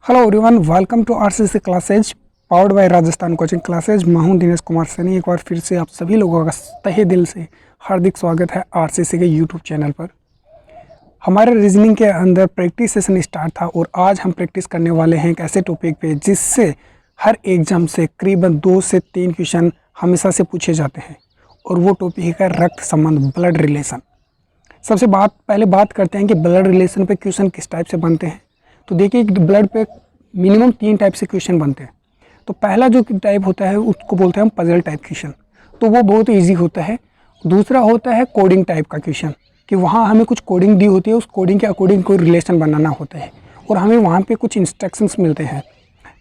Hello everyone, welcome to RCC classes powered by Rajasthan coaching classes. मैं हूं दिनेश कुमार सैनी। एक बार फिर से आप सभी लोगों का तहे दिल से हार्दिक स्वागत है आरसीसी के यूट्यूब चैनल पर। हमारे रीजनिंग के अंदर प्रैक्टिस सेशन स्टार्ट था और आज हम प्रैक्टिस करने वाले हैं एक ऐसे टॉपिक पे जिससे हर एग्जाम से करीबन 2 से 3 क्वेश्चन हमेशा से पूछे जाते हैं और वो टॉपिक है रक्त संबंध, ब्लड रिलेशन। सबसे पहले बात करते हैं कि ब्लड रिलेशन पे क्वेश्चन किस टाइप से बनते हैं। तो देखिए, ब्लड पे मिनिमम 3 टाइप से क्वेश्चन बनते हैं। तो पहला जो टाइप होता है उसको बोलते हैं हम पजल टाइप क्वेश्चन, तो वो बहुत इजी होता है। दूसरा होता है कोडिंग टाइप का क्वेश्चन, कि वहाँ हमें कुछ कोडिंग दी होती है, उस कोडिंग के अकॉर्डिंग कोई रिलेशन बनाना होता है और हमें वहाँ पे कुछ इंस्ट्रक्शंस मिलते हैं।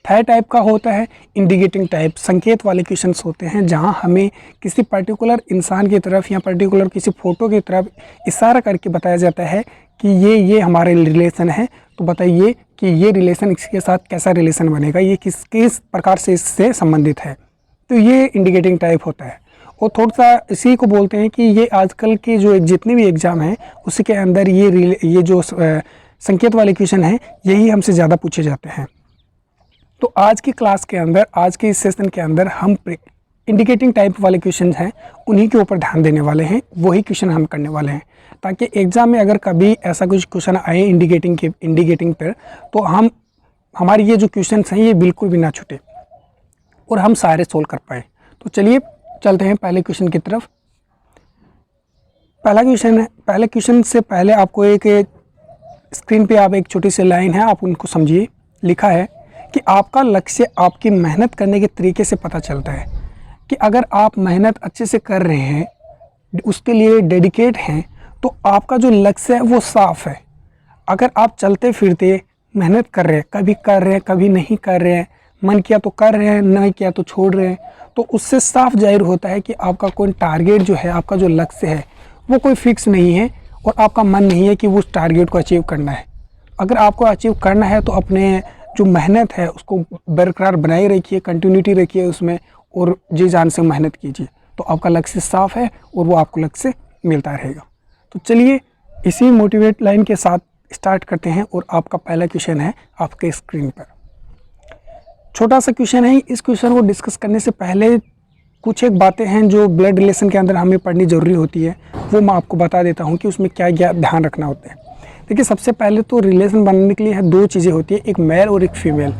थर्ड टाइप का होता है इंडिकेटिंग टाइप, संकेत वाले क्वेश्चंस होते हैं जहां हमें किसी पर्टिकुलर इंसान की तरफ या पर्टिकुलर किसी फोटो की तरफ इशारा करके बताया जाता है कि ये हमारे रिलेशन है। तो बताइए कि ये रिलेशन इसके साथ कैसा रिलेशन बनेगा, ये किस प्रकार से इससे संबंधित है। तो ये इंडिकेटिंग टाइप होता है। और थोड़ा सा इसी को बोलते हैं कि ये आजकल के जो जितने भी एग्ज़ाम हैं उसके अंदर ये जो संकेत वाले क्वेश्चन हैं यही हमसे ज़्यादा पूछे जाते हैं। तो आज की क्लास के अंदर, आज के इस सेशन के अंदर हम इंडिकेटिंग टाइप वाले क्वेश्चन हैं उन्हीं के ऊपर ध्यान देने वाले हैं, वही क्वेश्चन हम करने वाले हैं, ताकि एग्ज़ाम में अगर कभी ऐसा कुछ क्वेश्चन आए इंडिकेटिंग पर तो हमारी ये जो क्वेश्चन हैं ये बिल्कुल भी ना छूटे और हम सारे सोल्व कर पाएँ। तो चलिए चलते हैं पहले क्वेश्चन की तरफ। पहला क्वेश्चन है, पहले क्वेश्चन से पहले आपको एक स्क्रीन पे आप एक छोटी सी लाइन है, आप उनको समझिए। लिखा है कि आपका लक्ष्य आपकी मेहनत करने के तरीके से पता चलता है कि अगर आप मेहनत अच्छे से कर रहे हैं, उसके लिए डेडिकेट हैं, तो आपका जो लक्ष्य है वो साफ है। अगर आप चलते फिरते मेहनत कर रहे हैं, कभी कर रहे हैं कभी नहीं कर रहे हैं, मन किया तो कर रहे हैं, नहीं किया तो छोड़ रहे हैं, तो उससे साफ जाहिर होता है कि आपका कोई टारगेट जो है, आपका जो लक्ष्य है वो कोई फिक्स नहीं है और आपका मन नहीं है कि वो उस टारगेट को अचीव करना है। अगर आपको अचीव करना है तो अपने जो मेहनत है उसको बरकरार बनाए रखिए, कंटिन्यूटी रखिए उसमें और जी जान से मेहनत कीजिए, तो आपका लक्ष्य साफ है और वो आपको लक्ष्य मिलता रहेगा। तो चलिए इसी मोटिवेट लाइन के साथ स्टार्ट करते हैं और आपका पहला क्वेश्चन है आपके स्क्रीन पर। छोटा सा क्वेश्चन है। इस क्वेश्चन को डिस्कस करने से पहले कुछ एक बातें हैं जो ब्लड रिलेशन के अंदर हमें पढ़नी ज़रूरी होती है, वो मैं आपको बता देता हूँ कि उसमें क्या ध्यान रखना होता है। देखिए, सबसे पहले तो रिलेशन बनने के लिए 2 चीज़ें होती है, एक मेल और एक फीमेल।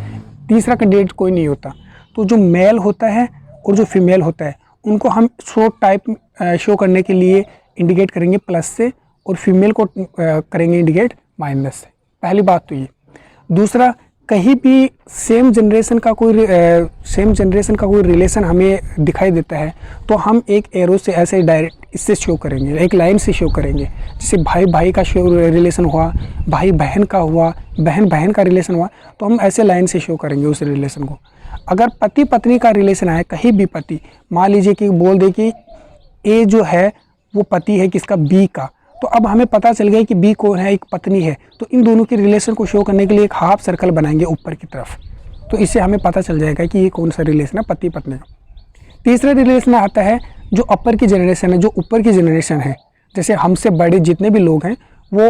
तीसरा कैंडिडेट कोई नहीं होता। तो जो मेल होता है और जो फीमेल होता है उनको हम शो करने के लिए इंडिकेट करेंगे प्लस से और फीमेल को करेंगे इंडिकेट माइनस से। पहली बात तो ये। दूसरा, कहीं भी सेम जनरेशन का कोई रिलेशन हमें दिखाई देता है तो हम एक एरो से ऐसे डायरेक्ट इससे शो करेंगे, एक लाइन से शो करेंगे। जैसे भाई भाई का रिलेशन हुआ, भाई बहन का हुआ, बहन बहन का रिलेशन हुआ, तो हम ऐसे लाइन से शो करेंगे उस रिलेशन को। अगर पति पत्नी का रिलेशन आए, कहीं भी पति, मान लीजिए कि बोल दे कि ए जो है वो पति है किसका, बी का, तो अब हमें पता चल गया कि बी कौन है, एक पत्नी है। तो इन दोनों के रिलेशन को शो करने के लिए एक हाफ सर्कल बनाएंगे ऊपर की तरफ, तो इससे हमें पता चल जाएगा कि ये कौन सा रिलेशन है, पति पत्नी का। तीसरा रिलेशन आता है जो अपर की जनरेशन है, जो ऊपर की जनरेशन है। जैसे हमसे बड़े जितने भी लोग हैं वो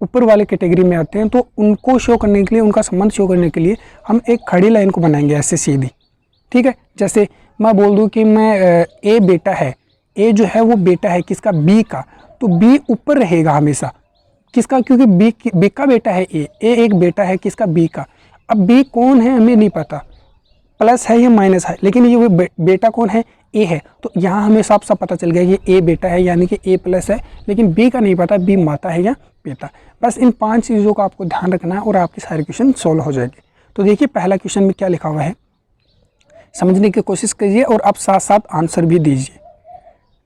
ऊपर वाले कैटेगरी में आते हैं, तो उनको शो करने के लिए, उनका संबंध शो करने के लिए हम एक खड़ी लाइन को बनाएंगे ऐसे सीधी। ठीक है, जैसे मैं बोल दूँ कि मैं ए बेटा है, ए जो है वो बेटा है किसका, बी का, तो बी ऊपर रहेगा हमेशा किसका, क्योंकि बी का बेटा है ए एक बेटा है किसका, बी का। अब बी कौन है हमें नहीं पता, प्लस है या माइनस है, लेकिन ये वो बेटा कौन है, ए है। तो यहाँ हमें साफ साफ पता चल गया ये ए बेटा है यानी कि ए प्लस है, लेकिन बी का नहीं पता बी माता है या पिता। बस इन 5 चीज़ों का आपको ध्यान रखना है और आपके सारे क्वेश्चन सॉल्व हो जाएंगे। तो देखिए पहला क्वेश्चन में क्या लिखा हुआ है, समझने की कोशिश कीजिए और आप साथ साथ आंसर भी दीजिए।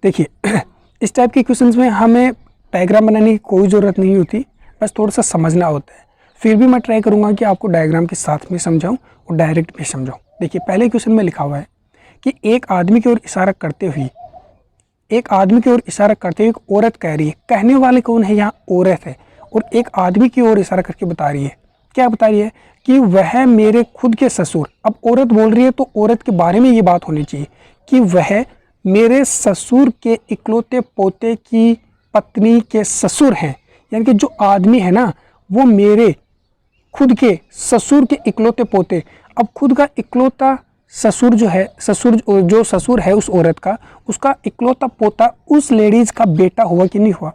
देखिए इस टाइप के क्वेश्चंस में हमें डायग्राम बनाने की कोई ज़रूरत नहीं होती, बस थोड़ा सा समझना होता है। फिर भी मैं ट्राई करूँगा कि आपको डायग्राम के साथ में समझाऊँ और डायरेक्ट भी समझाऊँ। देखिए पहले क्वेश्चन में लिखा हुआ है कि एक आदमी की ओर इशारा करते हुए एक औरत कह रही है, कहने वाले कौन है, यहाँ औरत है, और एक आदमी की ओर इशारा करके बता रही है, क्या बता रही है कि वह मेरे खुद के ससुर। अब औरत बोल रही है तो औरत के बारे में ये बात होनी चाहिए कि वह मेरे ससुर के इकलौते पोते की पत्नी के ससुर हैं, यानी कि जो आदमी है ना वो मेरे खुद के ससुर के इकलौते पोते। अब खुद का इकलौता ससुर जो है, जो ससुर है उस औरत का, उसका इकलौता पोता उस लेडीज़ का बेटा हुआ कि नहीं हुआ?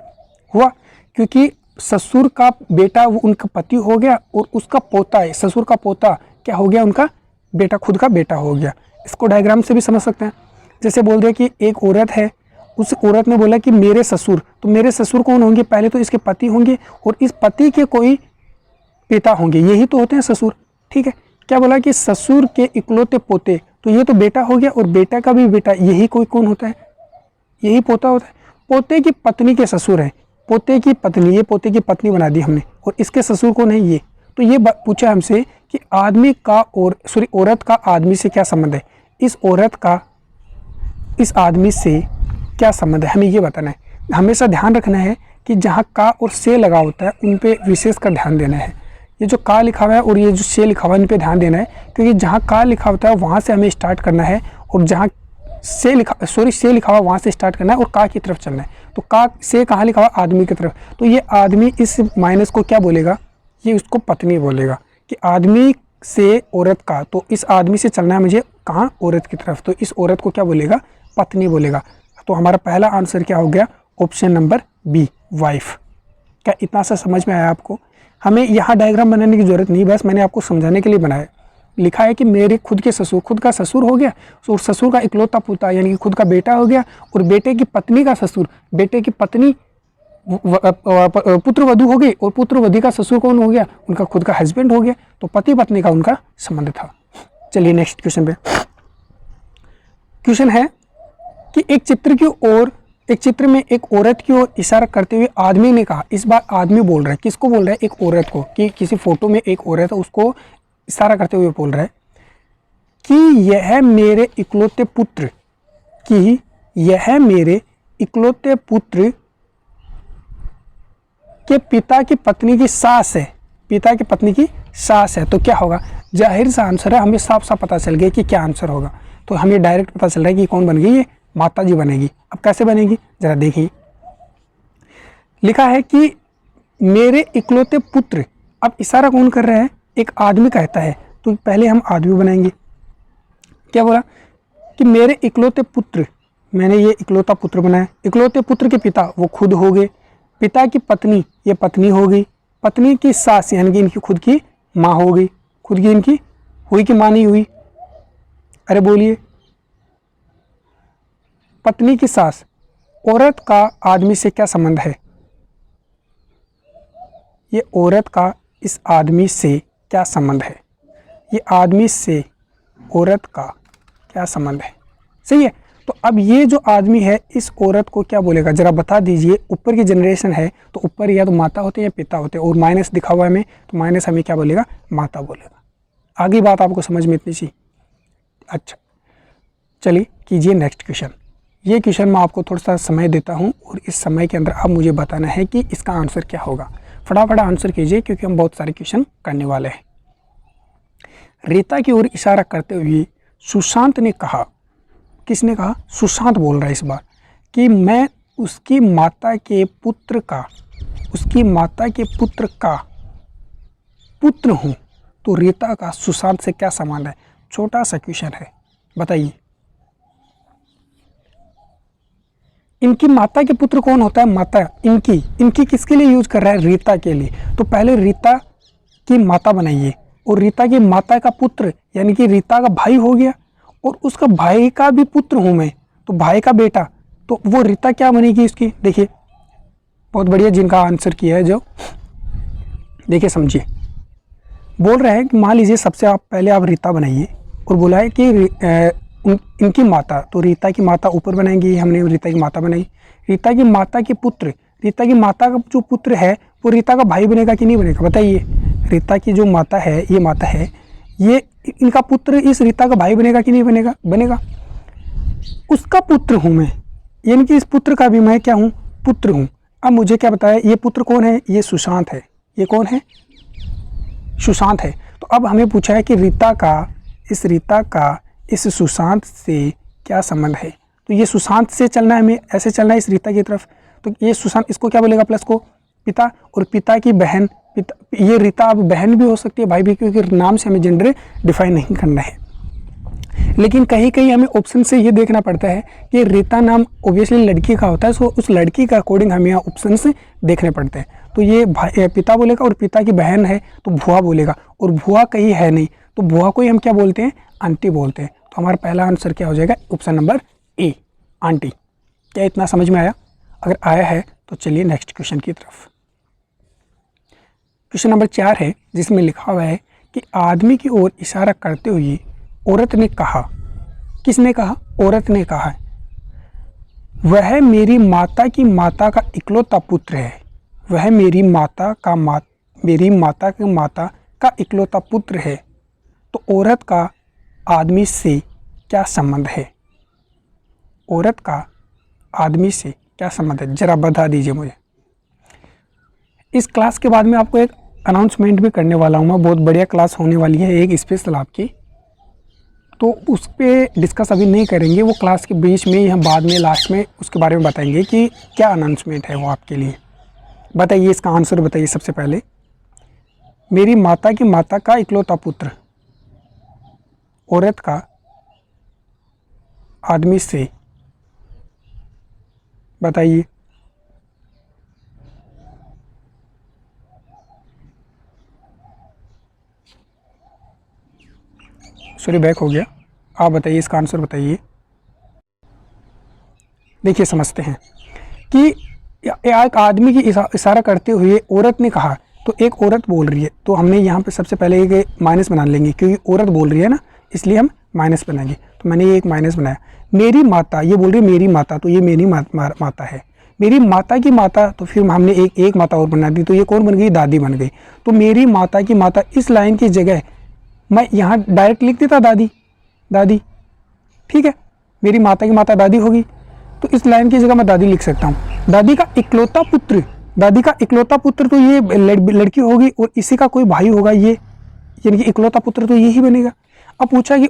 हुआ, क्योंकि ससुर का बेटा वो उनका पति हो गया और उसका पोता है, ससुर का पोता क्या हो गया? उनका बेटा, खुद का बेटा हो गया। इसको डायग्राम से भी समझ सकते हैं। जैसे बोल दिया कि एक औरत है, उस औरत ने बोला कि मेरे ससुर, तो मेरे ससुर कौन होंगे? पहले तो इसके पति होंगे और इस पति के कोई पिता होंगे, यही तो होते हैं ससुर। ठीक है, क्या बोला कि ससुर के इकलौते पोते, तो ये तो बेटा हो गया और बेटा का भी बेटा, यही कोई कौन होता है? यही पोता होता है। पोते की पत्नी के ससुर है, पोते की पत्नी, ये पोते की पत्नी बना दी हमने, और इसके ससुर कौन है? ये। तो ये पूछा हमसे कि आदमी का और औरत का आदमी से क्या संबंध है, इस औरत का इस आदमी से क्या संबंध है, हमें ये बताना है। हमेशा ध्यान रखना है कि जहाँ का और से लगा होता है उन पे विशेष कर ध्यान देना है। ये जो का लिखा हुआ है और ये जो से लिखा हुआ है, इन पे ध्यान देना है, क्योंकि जहाँ का लिखा होता है वहाँ से हमें स्टार्ट करना है और जहाँ से लिखा हुआ वहाँ से स्टार्ट करना है और का की तरफ चलना है। तो का से कहाँ लिखा हुआ? आदमी की तरफ। तो ये आदमी इस माइनस को क्या बोलेगा? ये उसको पत्नी बोलेगा कि आदमी से औरत का, तो इस आदमी से चलना है मुझे कहाँ? औरत की तरफ। तो इस औरत को क्या बोलेगा? पत्नी बोलेगा। तो हमारा पहला आंसर क्या हो गया? ऑप्शन नंबर बी, वाइफ। क्या इतना सा समझ में आया आपको? हमें यहाँ डायग्राम बनाने की ज़रूरत नहीं, बस मैंने आपको समझाने के लिए बनाया। लिखा है कि मेरे खुद के ससुर, खुद का ससुर हो गया और ससुर का इकलौता पोता यानी कि खुद का बेटा हो गया, और बेटे की पत्नी का ससुर, बेटे की पत्नी पुत्र वधू हो गई, और पुत्र वधू का ससुर कौन हो गया? उनका खुद का हस्बैंड हो गया। तो पति पत्नी का उनका संबंध था। चलिए नेक्स्ट क्वेश्चन पे। क्वेश्चन है कि एक चित्र में एक औरत की ओर इशारा करते हुए आदमी ने कहा, इस बार आदमी बोल रहा है, किसको बोल रहा है? एक औरत को, कि किसी फोटो में एक औरत है उसको इशारा करते हुए बोल रहा है कि यह मेरे इकलौते पुत्र, कि यह मेरे इकलौते पुत्र के पिता की पत्नी की सास है, पिता की पत्नी की सास है। तो क्या होगा? जाहिर सा आंसर है, हमें साफ साफ पता चल गया कि क्या आंसर होगा। तो हमें डायरेक्ट पता चल रहा है कि कौन बन गई? ये माता जी बनेगी। अब कैसे बनेगी जरा देखिए। लिखा है कि मेरे इकलौते पुत्र, अब इशारा कौन कर रहा है? एक आदमी कहता है, तो पहले हम आदमी बनाएंगे। क्या बोला कि मेरे इकलौते पुत्र, मैंने ये इकलौता पुत्र बनाया। इकलौते पुत्र के पिता वो खुद हो गए, पिता की पत्नी ये पत्नी हो गई, पत्नी की सास यानी कि इनकी खुद की माँ हो गई, खुद की इनकी हुई कि माँ नहीं हुई? अरे बोलिए। पत्नी की सास, औरत का आदमी से क्या संबंध है? ये औरत का इस आदमी से क्या संबंध है? ये आदमी से औरत का क्या संबंध है? सही है। तो अब ये जो आदमी है इस औरत को क्या बोलेगा जरा बता दीजिए। ऊपर की जनरेशन है तो ऊपर या तो माता होते हैं या पिता होते हैं, और माइनस दिखा हुआ है हमें, तो माइनस हमें क्या बोलेगा? माता बोलेगा। आगे बात आपको समझ में इतनी सी? अच्छा चलिए कीजिए नेक्स्ट क्वेश्चन। ये क्वेश्चन मैं आपको थोड़ा सा समय देता हूँ और इस समय के अंदर आप मुझे बताना है कि इसका आंसर क्या होगा। फटाफट आंसर कीजिए क्योंकि हम बहुत सारे क्वेश्चन करने वाले हैं। रीता की ओर इशारा करते हुए सुशांत ने कहा, किसने कहा? सुशांत बोल रहा है इस बार, कि मैं उसकी माता के पुत्र का, उसकी माता के पुत्र का पुत्र हूँ। तो रीता का सुशांत से क्या संबंध है? छोटा सा क्वेश्चन है, बताइए। इनकी माता के पुत्र कौन होता है? माता। इनकी किसके लिए यूज कर रहा है? रीता के लिए। तो पहले रीता की माता बनाइए, और रीता की माता का पुत्र यानी कि रीता का भाई हो गया, और उसका भाई का भी पुत्र हूँ मैं, तो भाई का बेटा, तो वो रीता क्या बनेगी इसकी? देखिए बहुत बढ़िया जिनका आंसर किया है जो, देखिए समझिए। बोल रहे हैं कि मान लीजिए सबसे आप पहले आप रीता बनाइए, और बोला है कि इनकी माता, तो रीता की माता ऊपर बनाएंगे, हमने रीता की माता बनाई। रीता की माता के पुत्र, रीता की माता का जो पुत्र है वो रीता का भाई बनेगा कि नहीं बनेगा? बताइए। रीता की जो माता है, ये माता है, ये इनका पुत्र इस रीता का भाई बनेगा कि नहीं बनेगा? बनेगा। उसका पुत्र हूँ मैं, यानी कि इस पुत्र का भी मैं क्या हूँ? पुत्र हूँ। अब मुझे क्या बताया? ये पुत्र कौन है? ये सुशांत है। ये कौन है? सुशांत है। तो अब हमें पूछा है कि रीता का इस सुशांत से क्या संबंध है? तो ये सुशांत से चलना है हमें, ऐसे चलना है इस रीता की तरफ, तो ये सुशांत इसको क्या बोलेगा? प्लस को पिता और पिता की बहन, पिता ये रीता अब बहन भी हो सकती है, भाई भी, क्योंकि नाम से हमें जेंडर डिफाइन नहीं करना है। लेकिन कहीं कहीं हमें ऑप्शन से ये देखना पड़ता है कि रीता नाम ऑब्वियसली लड़की का होता है, सो उस लड़की का अकॉर्डिंग हमें यहाँ ऑप्शन से देखने पड़ते हैं। तो ये भाई पिता बोलेगा और पिता की बहन है तो भुआ बोलेगा, और भुआ कहीं है नहीं तो भुआ को ही हम क्या बोलते हैं, आंटी बोलते हैं। तो हमारा पहला आंसर क्या हो जाएगा, ऑप्शन नंबर ए, आंटी। क्या इतना समझ में आया? अगर आया है तो चलिए नेक्स्ट क्वेश्चन की तरफ। क्वेश्चन नंबर 4 है, जिसमें लिखा हुआ है कि आदमी की ओर इशारा करते हुए औरत ने कहा, किसने कहा, औरत ने कहा, वह मेरी माता की माता का इकलौता पुत्र है, वह मेरी माता की माता का इकलौता पुत्र है, तो औरत का आदमी से क्या संबंध है? औरत का आदमी से क्या संबंध है, जरा बता दीजिए मुझे। इस क्लास के बाद में आपको एक अनाउंसमेंट भी करने वाला हूँ मैं, बहुत बढ़िया क्लास होने वाली है एक स्पेशल आपकी, तो उस पर डिस्कस अभी नहीं करेंगे, वो क्लास के बीच में या बाद में लास्ट में उसके बारे में बताएंगे कि क्या अनाउंसमेंट है वो आपके लिए। बताइए इसका आंसर बताइए सबसे पहले। मेरी माता की माता का इकलौता पुत्र, औरत का आदमी से, बताइए। सॉरी बैक हो गया, आप बताइए इसका आंसर बताइए। देखिए समझते हैं कि एक आदमी की इशारा करते हुए औरत ने कहा, तो एक औरत बोल रही है, तो हमने यहाँ पे सबसे पहले एक माइनस बना लेंगे, क्योंकि औरत बोल रही है ना, इसलिए हम माइनस बनाएंगे। तो मैंने ये एक माइनस बनाया। मेरी माता, ये बोल रही है मेरी माता, तो ये मेरी माता है। मेरी माता की माता, तो फिर हमने एक माता और बना दी, तो ये कौन बन गई, दादी बन गई। तो मेरी माता की माता, इस लाइन की जगह मैं यहाँ डायरेक्ट लिख देता दादी, ठीक है, मेरी माता की माता दादी होगी, तो इस लाइन की जगह मैं दादी लिख सकता हूँ। दादी का इकलौता पुत्र, तो ये लड़की होगी और इसी का कोई भाई होगा, ये यानी कि इकलौता पुत्र तो यही बनेगा। अब पूछा कि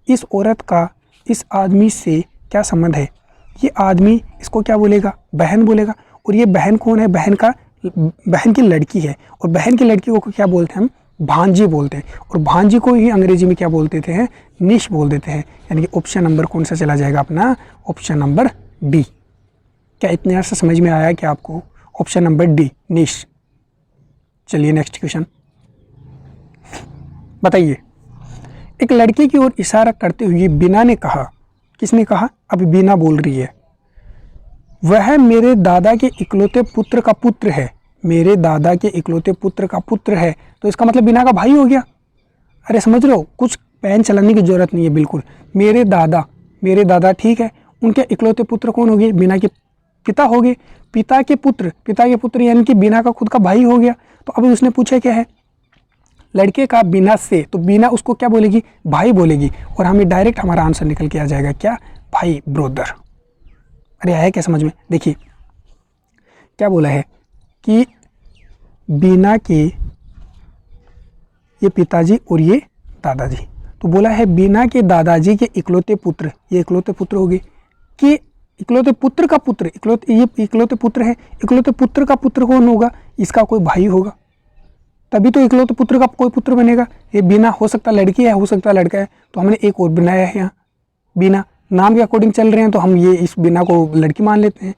इस औरत का इस आदमी से क्या संबंध है। ये आदमी इसको क्या बोलेगा, बहन बोलेगा, और ये बहन कौन है, बहन की लड़की है, और बहन की लड़की को क्या बोलते हैं हम, भांजी बोलते हैं, और भांजी को ही अंग्रेजी में क्या बोलते थे, निश बोल देते हैं। यानी कि ऑप्शन नंबर कौन सा चला जाएगा अपना, ऑप्शन नंबर डी। क्या इतने अर्थ से समझ में आया कि आपको, ऑप्शन नंबर डी, निश। चलिए नेक्स्ट क्वेश्चन बताइए। एक लड़के की ओर इशारा करते हुए बीना ने कहा, किसने कहा, अभी बीना बोल रही है, वह मेरे दादा के इकलौते पुत्र का पुत्र है, मेरे दादा के इकलौते पुत्र का पुत्र है, तो इसका मतलब बीना का भाई हो गया। अरे समझ रहे हो, कुछ पेन चलाने की जरूरत नहीं है बिल्कुल। मेरे दादा ठीक है, उनके इकलौते पुत्र कौन हो गए, बीना के पिता हो गए, पिता के पुत्र यानी कि बीना का खुद का भाई हो गया। तो अभी उसने पूछा क्या है, लड़के का बीना से, तो बीना उसको क्या बोलेगी, भाई बोलेगी, और हमें डायरेक्ट हमारा आंसर निकल के आ जाएगा क्या, भाई, ब्रदर। अरे आया क्या समझ में? देखिए क्या बोला है कि बीना के ये पिताजी और ये दादाजी, तो बोला है बीना के दादाजी के इकलौते पुत्र, ये इकलौते पुत्र हो गए, कि इकलौते पुत्र का पुत्र, ये इकलौते पुत्र है, इकलौते पुत्र का पुत्र कौन होगा, इसका कोई भाई होगा, तभी तो इकलौते पुत्र का कोई पुत्र बनेगा। ये बीना हो सकता लड़की है, हो सकता लड़का है, तो हमने एक और बनाया है यहाँ बीना, नाम के अकॉर्डिंग चल रहे हैं, तो हम ये इस बीना को लड़की मान लेते हैं,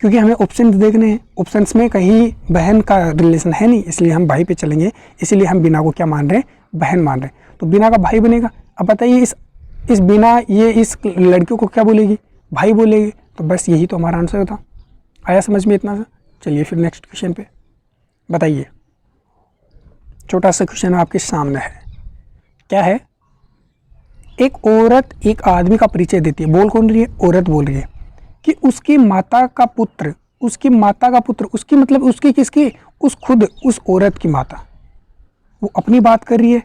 क्योंकि हमें ऑप्शन देखने हैं, ऑप्शंस में कहीं बहन का रिलेशन है नहीं, इसलिए हम भाई पे चलेंगे, इसलिए हम बीना को क्या मान रहे हैं, बहन मान रहे हैं, तो बीना का भाई बनेगा। अब बताइए इस बीना ये इस लड़की को क्या बोलेगी, भाई बोलेगी, तो बस यही तो हमारा आंसर था। आया समझ में इतना सा? चलिए फिर नेक्स्ट क्वेश्चन पे बताइए। छोटा सा क्वेश्चन आपके सामने है, क्या है, एक औरत एक आदमी का परिचय देती है, बोल कौन रही है, औरत बोल रही है कि उसकी माता का पुत्र, उसकी मतलब उसकी किसकी, उस औरत की माता, वो अपनी बात कर रही है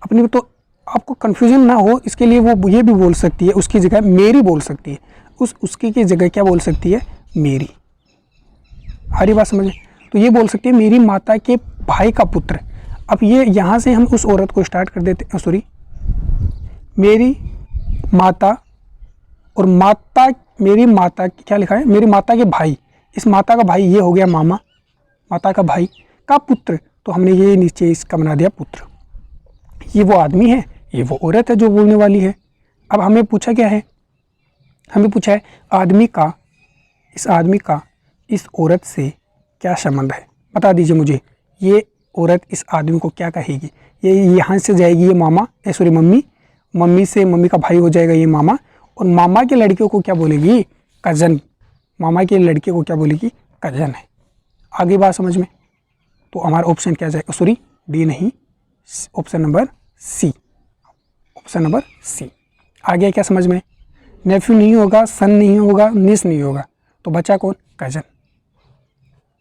अपनी, तो आपको कन्फ्यूजन ना हो इसके लिए वो ये भी बोल सकती है, उसकी जगह मेरी बोल सकती है, उसकी की जगह क्या बोल सकती है, मेरी। हरी बात समझे? तो ये बोल सकती है मेरी माता के भाई का पुत्र। अब ये यहाँ से हम उस औरत को स्टार्ट कर देते हैं, सॉरी, मेरी माता और मेरी माता क्या लिखा है, मेरी माता के भाई, इस माता का भाई ये हो गया मामा, माता का भाई का पुत्र, तो हमने ये नीचे इसका बना दिया पुत्र। ये वो आदमी है, ये वो औरत है जो बोलने वाली है। अब हमें पूछा क्या है, हमें पूछा है आदमी का, इस आदमी का इस औरत से क्या संबंध है, बता दीजिए मुझे। ये औरत इस आदमी को क्या कहेगी, ये यहाँ से जाएगी ये मामा, सॉरी मम्मी, मम्मी से मम्मी का भाई हो जाएगा ये मामा, और मामा के लड़के को क्या बोलेगी, कज़न। मामा के लड़के को क्या बोलेगी, कज़न है। आगे बात समझ में, तो हमारा ऑप्शन क्या जाएगा, सॉरी डी नहीं, option number C, option number C. आगे क्या समझ में, नेफ्यू नहीं होगा, सन नहीं होगा, निस नहीं होगा, तो बचा कौन, कज़न।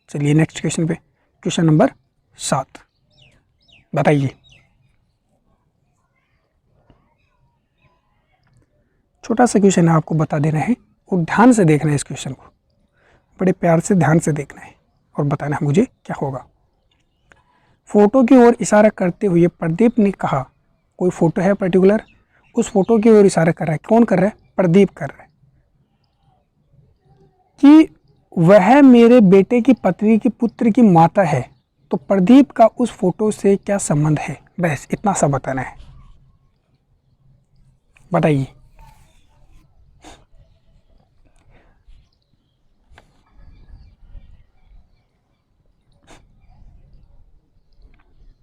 चलिए नेक्स्ट क्वेश्चन पे, क्वेश्चन नंबर 7 बताइए। छोटा सा क्वेश्चन है, आपको बता देना है और ध्यान से देखना है इस क्वेश्चन को, बड़े प्यार से ध्यान से देखना है और बताना है मुझे क्या होगा। फोटो की ओर इशारा करते हुए प्रदीप ने कहा, कोई फोटो है पर्टिकुलर, उस फोटो की ओर इशारा कर रहा है, कौन कर रहा है, प्रदीप कर रहा है, कि वह मेरे बेटे की पत्नी की पुत्र की माता है, तो प्रदीप का उस फोटो से क्या संबंध है, बस इतना सा बताना है। बताइए।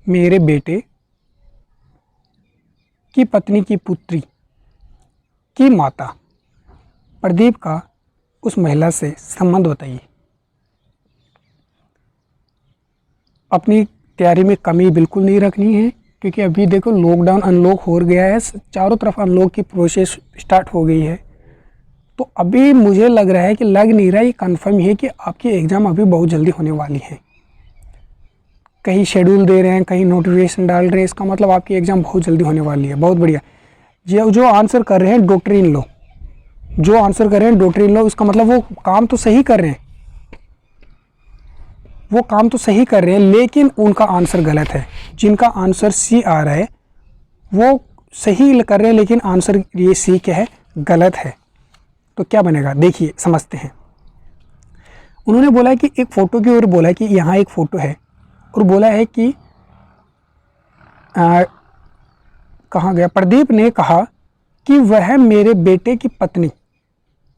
मेरे बेटे की पत्नी की पुत्री की माता, प्रदीप का उस महिला से संबंध बताइए। अपनी तैयारी में कमी बिल्कुल नहीं रखनी है, क्योंकि अभी देखो लॉकडाउन अनलॉक हो गया है, चारों तरफ अनलॉक की प्रोसेस स्टार्ट हो गई है। तो अभी मुझे लग रहा है कि लग नहीं रहा, ये कन्फर्म है कि आपकी एग्ज़ाम अभी बहुत जल्दी होने वाली है। कहीं शेड्यूल दे रहे हैं, कहीं नोटिफिकेशन डाल रहे हैं, इसका मतलब आपकी एग्ज़ाम बहुत जल्दी होने वाली है। बहुत बढ़िया। जो आंसर कर रहे हैं डॉक्टर इन लो, जो आंसर कर रहे हैं डॉक्टर इन लो, इसका मतलब वो काम तो सही कर रहे हैं, वो काम तो सही कर रहे हैं, लेकिन उनका आंसर गलत है। जिनका आंसर सी आ रहा है वो सही कर रहे हैं, लेकिन आंसर ये सी क्या है, गलत है। तो क्या बनेगा, देखिए समझते हैं। उन्होंने बोला है कि एक फ़ोटो की ओर बोला है कि यहाँ एक फ़ोटो है, और बोला है कि कहाँ गया, प्रदीप ने कहा कि वह मेरे बेटे की पत्नी,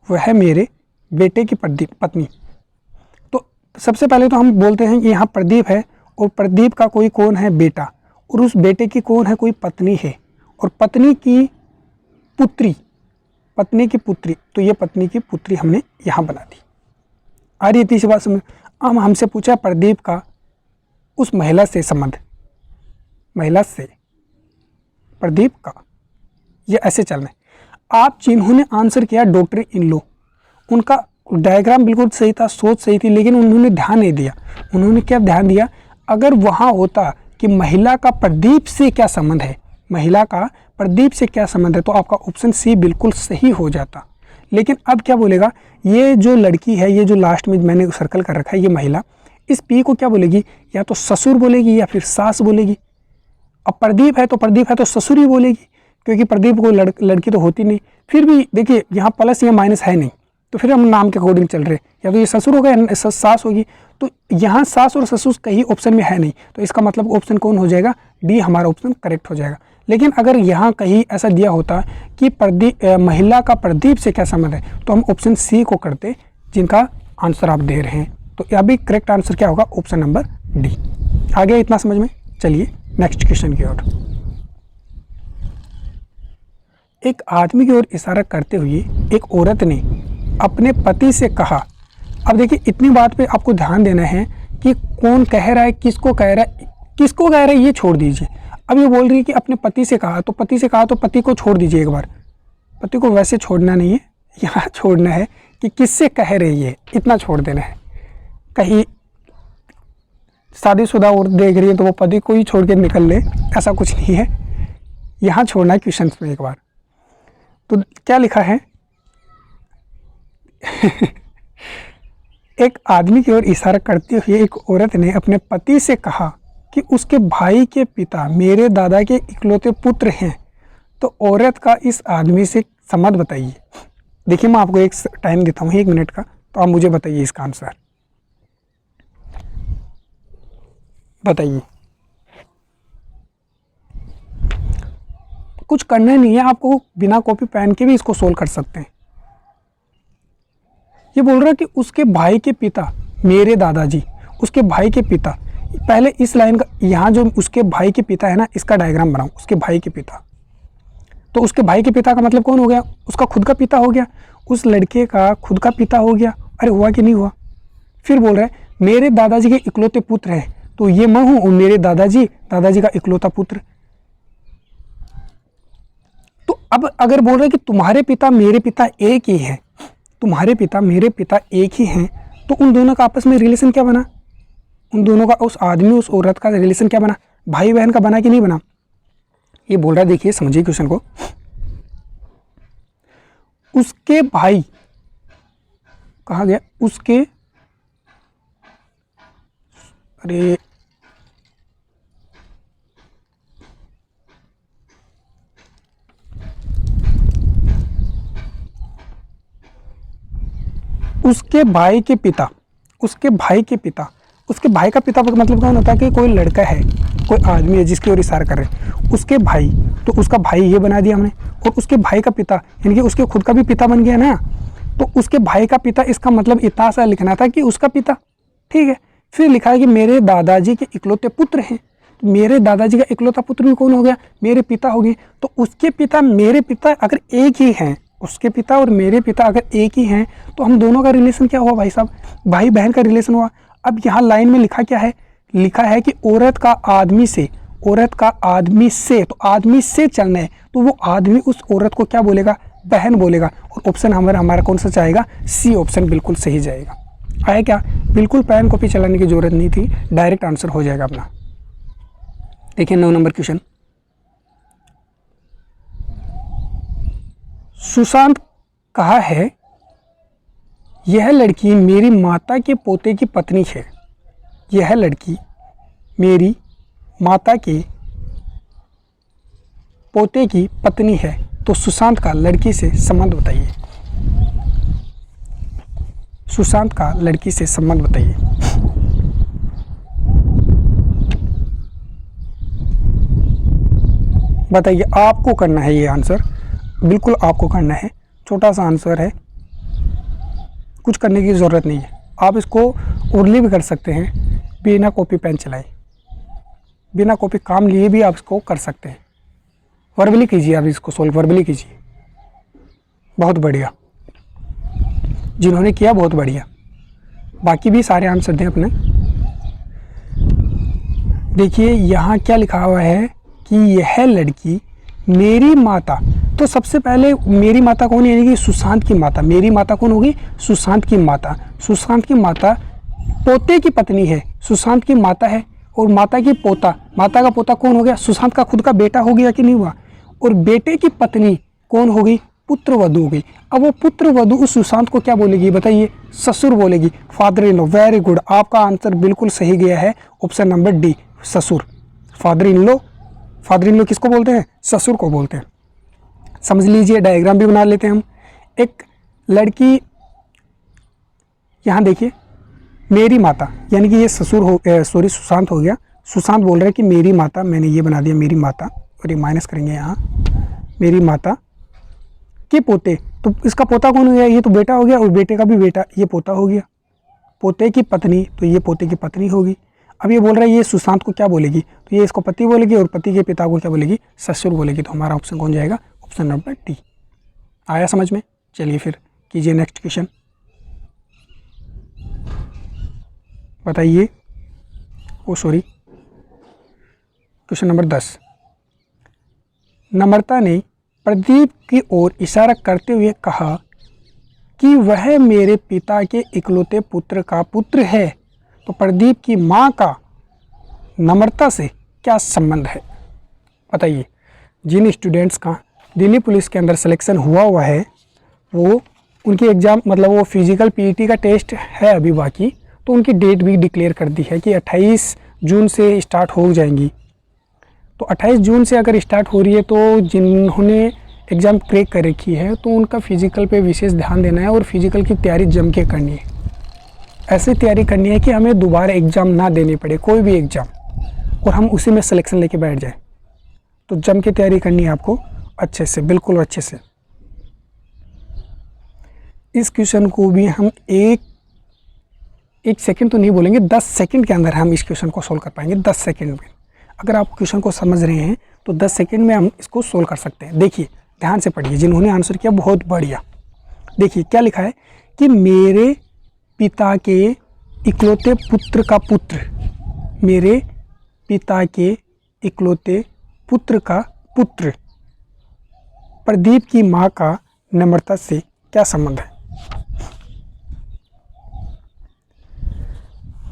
वह मेरे बेटे की पत्नी। तो सबसे पहले तो हम बोलते हैं कि यहाँ प्रदीप है, और प्रदीप का कोई कौन है, बेटा, और उस बेटे की कौन है, कोई पत्नी है, और पत्नी की पुत्री, पत्नी की पुत्री, तो ये पत्नी की पुत्री हमने यहाँ बना दी। आ रही है तीसरी बात समझ। अब हमसे पूछा प्रदीप का उस महिला से संबंध, महिला से प्रदीप का, ये ऐसे चलना है। आप जिन्होंने आंसर किया डॉक्टर इन लो, उनका डायग्राम बिल्कुल सही था, सोच सही थी, लेकिन उन्होंने ध्यान नहीं दिया। उन्होंने क्या ध्यान दिया, अगर वहाँ होता कि महिला का प्रदीप से क्या संबंध है, महिला का प्रदीप से क्या संबंध है, तो आपका ऑप्शन सी बिल्कुल सही हो जाता। लेकिन अब क्या बोलेगा, ये जो लड़की है, ये जो लास्ट में मैंने सर्कल कर रखा है, ये महिला, इस पी को क्या बोलेगी, या तो ससुर बोलेगी या फिर सास बोलेगी। अब प्रदीप है तो ससुर ही बोलेगी, क्योंकि प्रदीप को लड़की तो होती नहीं। फिर भी देखिए यहाँ प्लस या माइनस है नहीं, तो फिर हम नाम के अकॉर्डिंग चल रहे, या तो ये ससुर होगा या सास होगी। तो यहाँ सास और ससुर कहीं ऑप्शन में है नहीं, तो इसका मतलब ऑप्शन कौन हो जाएगा, डी हमारा ऑप्शन करेक्ट हो जाएगा। लेकिन अगर यहाँ कहीं ऐसा दिया होता कि महिला का प्रदीप से क्या संबंध है, तो हम ऑप्शन सी को करते, जिनका आंसर आप दे रहे हैं। तो अभी करेक्ट आंसर क्या होगा, ऑप्शन नंबर डी। आ गया इतना समझ में। चलिए नेक्स्ट क्वेश्चन की ओर। एक आदमी की ओर इशारा करते हुए एक औरत ने अपने पति से कहा। अब देखिए इतनी बात पे आपको ध्यान देना है कि कौन कह रहा है, किसको कह रहा है, किसको कह रहा है ये छोड़ दीजिए। अब ये बोल रही है कि अपने पति से कहा, तो पति से कहा तो पति को छोड़ दीजिए एक बार। पति को वैसे छोड़ना नहीं है, यहाँ छोड़ना है कि किससे कह रही है, इतना छोड़ देना है। कहीं शादीशुदा औरत देख रही है तो वो पति को ही छोड़ के निकल ले, ऐसा कुछ नहीं है। यहाँ छोड़ना है क्वेश्चन में एक बार। तो क्या लिखा है एक आदमी की ओर इशारा करते हुए एक औरत ने अपने पति से कहा कि उसके भाई के पिता मेरे दादा के इकलौते पुत्र हैं, तो औरत का इस आदमी से संबंध बताइए। देखिए मैं आपको एक टाइम देता हूँ, 1 मिनट का, तो आप मुझे बताइए इसका आंसर बताइए। कुछ करना नहीं है आपको, बिना कॉपी पेन के भी इसको सोल्व कर सकते हैं। ये बोल रहा है कि उसके भाई के पिता मेरे दादाजी, उसके भाई के पिता, पहले इस लाइन का यहाँ जो उसके भाई के पिता है ना, इसका डायग्राम बनाओ। उसके भाई के पिता, तो उसके भाई के पिता का मतलब कौन हो गया? उसका खुद का पिता हो गया, उस लड़के का खुद का पिता हो गया। अरे हुआ कि नहीं हुआ? फिर बोल रहे हैं मेरे दादाजी के इकलौते पुत्र हैं, तो ये मैं हूँ और मेरे दादाजी का इकलौता पुत्र। तो अब अगर बोल रहे हैं कि तुम्हारे पिता मेरे पिता एक ही हैं, तुम्हारे पिता मेरे पिता एक ही हैं, तो उन दोनों का आपस में रिलेशन क्या बना? उन दोनों का, उस आदमी उस औरत का रिलेशन क्या बना? भाई बहन का बना कि नहीं बना? ये बोल रहा है, देखिए समझिए क्वेश्चन को। उसके भाई कहा गया, उसके, अरे उसके भाई के पिता, उसके भाई के पिता, उसके भाई का पिता मतलब क्या होता है कि कोई लड़का है, कोई आदमी है जिसकी ओर इशारा कर रहे हैं, उसके भाई, तो उसका भाई ये बना दिया हमने, और उसके भाई का पिता यानी कि उसके खुद का भी पिता बन गया ना, तो उसके भाई का पिता, इसका मतलब इतना सा लिखना था कि उसका पिता, ठीक है। फिर लिखा है कि मेरे दादाजी के इकलौते पुत्र हैं, तो मेरे दादाजी का इकलौता पुत्र भी कौन हो गया? मेरे पिता हो गए। तो उसके पिता मेरे पिता अगर एक ही हैं, उसके पिता और मेरे पिता अगर एक ही हैं, तो हम दोनों का रिलेशन क्या हुआ भाई साहब? भाई बहन का रिलेशन हुआ। अब यहाँ लाइन में लिखा क्या है? लिखा है कि औरत का आदमी से, औरत का आदमी से, तो आदमी से चलना है, तो वो आदमी उस औरत को क्या बोलेगा? बहन बोलेगा। और ऑप्शन हमारा कौन सा जाएगा? सी ऑप्शन बिल्कुल सही जाएगा। आया क्या? बिल्कुल पेन कॉपी चलाने की जरूरत नहीं थी, डायरेक्ट आंसर हो जाएगा अपना। देखिए 9 नंबर क्वेश्चन। सुशांत कहा है यह लड़की मेरी माता के पोते की पत्नी है, यह लड़की मेरी माता के पोते की पत्नी है, तो सुशांत का लड़की से संबंध बताइए। सुशांत का लड़की से संबंध बताइए। बताइए, आपको करना है ये आंसर, बिल्कुल आपको करना है। छोटा सा आंसर है, कुछ करने की ज़रूरत नहीं है। आप इसको उर्ली भी कर सकते हैं, बिना कॉपी पेन चलाए, बिना कॉपी काम लिए भी आप इसको कर सकते हैं। वर्बली कीजिए, आप इसको सोल्व वर्बली कीजिए। बहुत बढ़िया, जिन्होंने किया बहुत बढ़िया। बाकी भी सारे आंसर दें अपने। देखिए यहाँ क्या लिखा हुआ है कि यह लड़की मेरी माता, तो सबसे पहले मेरी माता कौन है? यानी कि सुशांत की माता। मेरी माता कौन होगी? सुशांत की माता। सुशांत की माता पोते की पत्नी है, सुशांत की माता है, और माता की पोता, माता का पोता कौन हो गया? सुशांत का खुद का बेटा हो गया कि नहीं हुआ? और बेटे की पत्नी कौन हो गई? पुत्र वधू हो गई। अब वो पुत्र वधू उस सुशांत को क्या बोलेगी बताइए? ससुर बोलेगी, father in law. Very good, आपका आंसर बिल्कुल सही गया है, ऑप्शन नंबर डी, ससुर। Father in law, father in law किसको बोलते हैं? ससुर को बोलते हैं। समझ लीजिए, डायग्राम भी बना लेते हैं हम। एक लड़की, यहाँ देखिए मेरी माता, यानी कि ये ससुर हो, सॉरी सुशांत हो गया। सुशांत बोल रहे हैं कि मेरी माता, मैंने ये बना दिया मेरी माता, और ये माइनस करेंगे यहाँ, मेरी माता के पोते, तो इसका पोता कौन हो गया? ये तो बेटा हो गया, और बेटे का भी बेटा, ये पोता हो गया। पोते की पत्नी, तो ये पोते की पत्नी होगी। अब ये बोल रहा है ये सुशांत को क्या बोलेगी? तो ये इसको पति बोलेगी, और पति के पिता को क्या बोलेगी? ससुर बोलेगी। तो हमारा ऑप्शन कौन जाएगा? Option number D. आया समझ में? चलिए फिर कीजिए नेक्स्ट क्वेश्चन। बताइए, ओ सॉरी, क्वेश्चन नंबर 10। नम्रता ने प्रदीप की ओर इशारा करते हुए कहा कि वह मेरे पिता के इकलौते पुत्र का पुत्र है, तो प्रदीप की मां का नम्रता से क्या संबंध है? बताइए। जिन स्टूडेंट्स का दिल्ली पुलिस के अंदर सिलेक्शन हुआ है, वो उनकी एग्ज़ाम, मतलब वो फिजिकल पीईटी का टेस्ट है अभी बाकी, तो उनकी डेट भी डिक्लेयर कर दी है कि 28 जून से स्टार्ट हो जाएंगी। तो 28 जून से अगर स्टार्ट हो रही है, तो जिन्होंने एग्ज़ाम क्रैक कर रखी है तो उनका फिज़िकल पे विशेष ध्यान देना है और फिज़िकल की तैयारी जम के करनी है। ऐसी तैयारी करनी है कि हमें दोबारा एग्ज़ाम ना देनी पड़े, कोई भी एग्ज़ाम, और हम उसी में सिलेक्शन लेके बैठ जाए। तो जम के तैयारी करनी है आपको अच्छे से, बिल्कुल अच्छे से। इस क्वेश्चन को भी हम एक सेकंड तो नहीं बोलेंगे, 10 सेकंड के अंदर हम इस क्वेश्चन को सोल्व कर पाएंगे। 10 सेकंड में अगर आप क्वेश्चन को समझ रहे हैं तो 10 सेकंड में हम इसको सोल्व कर सकते हैं। देखिए ध्यान से पढ़िए, जिन्होंने आंसर किया बहुत बढ़िया। देखिए क्या लिखा है कि मेरे पिता के इकलौते पुत्र का पुत्र, मेरे पिता के इकलौते पुत्र का पुत्र प्रदीप की माँ का नम्रता से क्या संबंध है।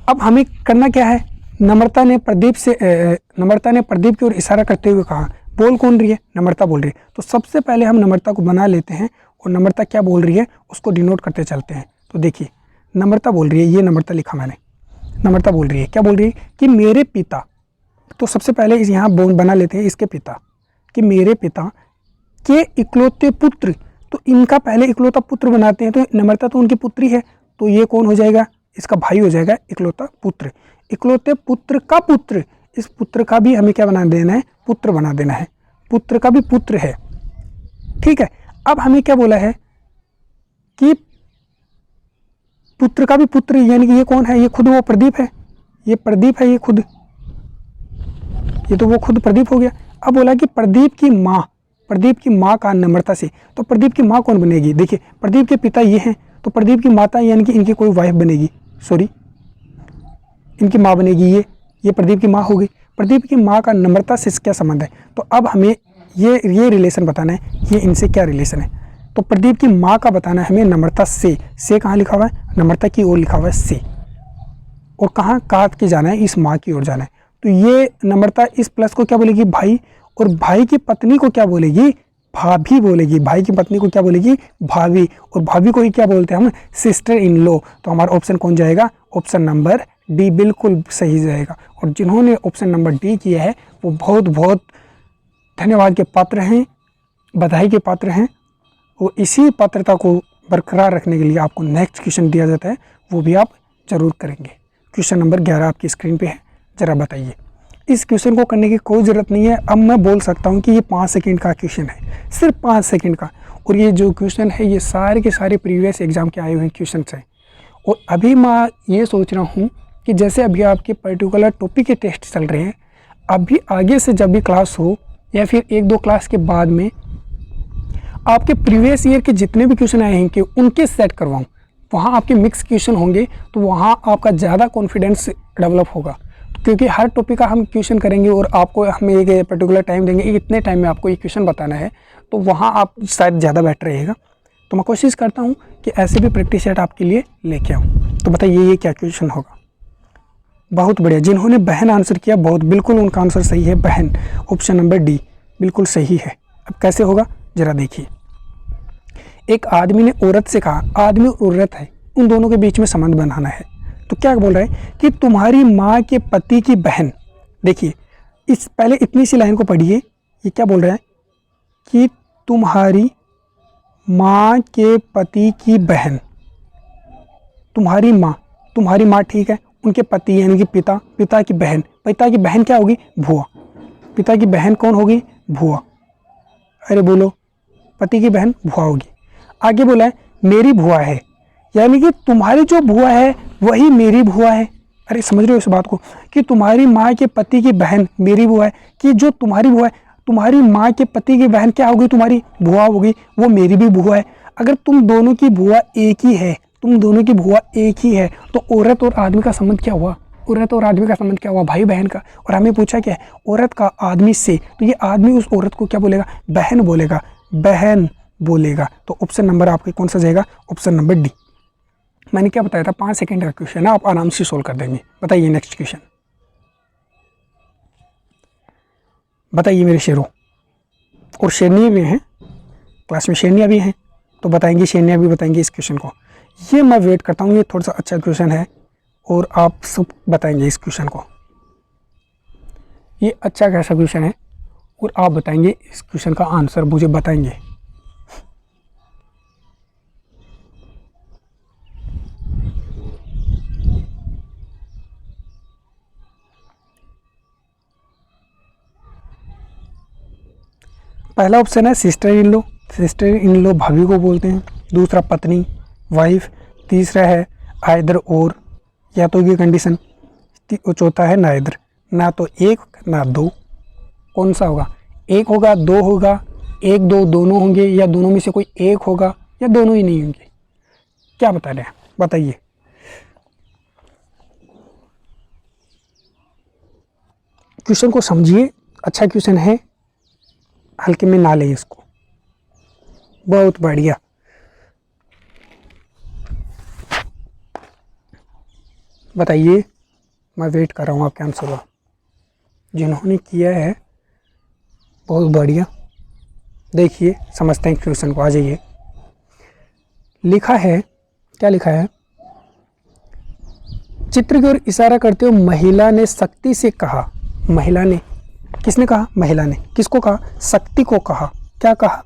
अब हमें करना क्या है, नम्रता ने प्रदीप की ओर इशारा करते हुए कहा, बोल कौन रही है, नम्रता बोल रही है। तो सबसे पहले हम नम्रता को बना लेते हैं और नम्रता क्या बोल रही है उसको डिनोट करते चलते हैं। तो देखिए नम्रता बोल रही है, ये नम्रता लिखा मैंने, नम्रता बोल रही है, क्या बोल रही है कि मेरे पिता, तो सबसे पहले इस यहाँ बना लेते हैं इसके पिता, कि मेरे पिता के इकलौते पुत्र, तो इनका पहले इकलौता पुत्र बनाते हैं। तो नम्रता तो उनकी पुत्री है, तो ये कौन हो जाएगा, इसका भाई हो जाएगा इकलौता पुत्र। इकलौते पुत्र का पुत्र, इस पुत्र का भी हमें क्या बना देना है, पुत्र बना देना है, पुत्र का भी पुत्र है। ठीक है, अब हमें क्या बोला है कि पुत्र का भी पुत्र, यानी कि ये कौन है, ये खुद वो प्रदीप है, ये प्रदीप है, ये खुद, ये तो वो खुद प्रदीप हो गया। अब बोला कि प्रदीप की माँ का नम्रता से, तो प्रदीप की माँ कौन बनेगी, देखिए प्रदीप के पिता ये हैं, तो प्रदीप की माता यानी कि इनकी कोई वाइफ बनेगी, सॉरी इनकी माँ बनेगी, ये प्रदीप की माँ होगी। प्रदीप की माँ का नम्रता से क्या संबंध है, तो अब हमें ये रिलेशन बताना है, ये इनसे क्या रिलेशन है। तो प्रदीप की माँ का बताना है हमें नम्रता से कहाँ लिखा हुआ है, नम्रता की ओर लिखा हुआ है से, और कहाँ काट के जाना है, इस माँ की ओर जाना है। तो ये नम्रता इस प्लस को क्या बोलेगी, भाई, और भाई की पत्नी को क्या बोलेगी, भाभी बोलेगी, भाई की पत्नी को क्या बोलेगी, भाभी, और भाभी को ही क्या बोलते हैं हम, सिस्टर इन लॉ। तो हमारा ऑप्शन कौन जाएगा, ऑप्शन नंबर डी बिल्कुल सही जाएगा। और जिन्होंने ऑप्शन नंबर डी किया है वो बहुत बहुत धन्यवाद के पात्र हैं, बधाई के पात्र हैं। और इसी पात्रता को बरकरार रखने के लिए आपको नेक्स्ट क्वेश्चन दिया जाता है, वो भी आप जरूर करेंगे। क्वेश्चन नंबर 11 आपकी स्क्रीन पे है, ज़रा बताइए। इस क्वेश्चन को करने की कोई ज़रूरत नहीं है। अब मैं बोल सकता हूँ कि ये 5 सेकंड का क्वेश्चन है, सिर्फ 5 सेकंड का। और ये जो क्वेश्चन है ये सारे के सारे प्रीवियस एग्जाम के आए हुए क्वेश्चन हैं। और अभी मैं ये सोच रहा हूँ कि जैसे अभी आपके पर्टिकुलर टॉपिक के टेस्ट चल रहे हैं, अभी आगे से जब भी क्लास हो या फिर 1-2 क्लास के बाद में आपके प्रीवियस ईयर के जितने भी क्वेश्चन आए हैं कि उनके सेट करवाऊँ, वहाँ आपके मिक्स क्वेश्चन होंगे, तो वहाँ आपका ज़्यादा कॉन्फिडेंस डेवलप होगा। क्योंकि हर टॉपिक का हम क्वेश्चन करेंगे और आपको हम एक पर्टिकुलर टाइम देंगे, इतने टाइम में आपको ये क्वेश्चन बताना है, तो वहाँ आप शायद ज़्यादा बेटर रहेगा। तो मैं कोशिश करता हूँ कि ऐसे भी प्रैक्टिस सेट आपके लिए लेके आऊँ। तो बताइए ये क्या क्वेश्चन होगा। बहुत बढ़िया, जिन्होंने बहन आंसर किया बहुत बिल्कुल उनका आंसर सही है, बहन, ऑप्शन नंबर डी बिल्कुल सही है। अब कैसे होगा ज़रा देखिए। एक आदमी ने औरत से कहा, आदमी और औरत है, उन दोनों के बीच में संबंध बनाना है। तो क्या बोल रहा है कि तुम्हारी माँ के पति की बहन, देखिए इस पहले इतनी सी लाइन को पढ़िए, ये क्या बोल रहा है कि तुम्हारी माँ के पति की बहन, तुम्हारी माँ ठीक है, उनके पति यानी कि पिता की बहन, पिता की बहन क्या होगी, भुआ, पिता की बहन कौन होगी, भुआ, अरे बोलो, पति की बहन भुआ होगी। आगे बोला है मेरी भुआ है, यानी कि तुम्हारी जो भुआ है वही मेरी भुआ है। अरे समझ रहे हो इस बात को, कि तुम्हारी माँ के पति की बहन मेरी भुआ है, कि जो तुम्हारी भुआ है, तुम्हारी माँ के पति की बहन क्या होगी, तुम्हारी भुआ होगी, वो मेरी भी भुआ है। अगर तुम दोनों की भुआ एक ही है, तो औरत और आदमी का संबंध क्या हुआ, औरत और आदमी का संबंध क्या हुआ, भाई बहन का। और हमें पूछा क्या है, औरत का आदमी से, तो ये आदमी उस औरत को क्या बोलेगा, बहन बोलेगा। तो ऑप्शन नंबर आपके कौन सा जाएगा, ऑप्शन नंबर डी। मैंने क्या बताया था, 5 सेकंड का क्वेश्चन है, आप आराम से सोल्व कर देंगे। बताइए नेक्स्ट क्वेश्चन, बताइए मेरे शेरों। और शेरनियाँ भी हैं क्लास में, शेरनियाँ भी हैं, तो बताएंगे, शेरनियाँ भी बताएंगे इस क्वेश्चन को। ये मैं वेट करता हूँ, ये थोड़ा सा अच्छा क्वेश्चन है और आप सब बताएंगे इस क्वेश्चन को। ये अच्छा कैसा क्वेश्चन है और आप बताएंगे इस क्वेश्चन का आंसर मुझे बताएंगे। पहला ऑप्शन है सिस्टर इन लो भाभी को बोलते हैं, दूसरा पत्नी वाइफ, तीसरा है आइदर और या तो ये कंडीशन, चौथा है नाइदर, ना तो एक ना दो। कौन सा होगा? एक होगा, दो होगा, एक दो दोनों होंगे, या दोनों में से कोई एक होगा, या दोनों ही नहीं होंगे? क्या बता रहे हैं, बताइए। क्वेश्चन को समझिए, अच्छा क्वेश्चन है, हल्के में ना ले इसको। बहुत बढ़िया। बताइए, मैं वेट कर रहा हूँ आपके आंसर का। जिन्होंने किया है बहुत बढ़िया। देखिए, समझते हैं क्वेश्चन को, आ जाइए। लिखा है, क्या लिखा है? चित्र की ओर इशारा करते हुए महिला ने शक्ति से कहा। महिला ने, किसने कहा? महिला ने। किसको कहा? शक्ति को कहा। क्या कहा?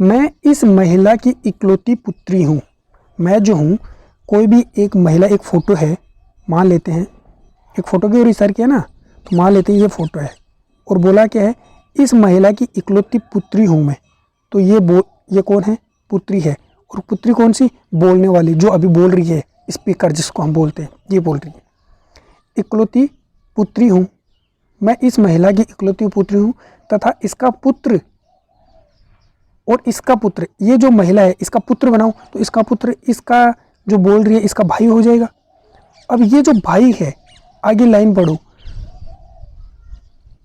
मैं इस महिला की इकलौती पुत्री हूँ। मैं जो हूँ, कोई भी एक महिला, एक फ़ोटो है, मान लेते हैं, एक फ़ोटो की ओर इशारा किया ना, तो मान लेते हैं ये फ़ोटो है, और बोला क्या है? इस महिला की इकलौती पुत्री हूँ मैं। तो ये कौन है? पुत्री है। और पुत्री कौन सी? बोलने वाली, जो अभी बोल रही है, स्पीकर जिसको हम बोलते हैं, ये बोल रही है। इकलौती पुत्री हूँ मैं, इस महिला की इकलौती पुत्री हूँ, तथा इसका पुत्र और इसका पुत्र, ये जो महिला है इसका पुत्र बनाऊँ तो इसका पुत्र, इसका जो बोल रही है, इसका भाई हो जाएगा। अब ये जो भाई है, आगे लाइन पढ़ो,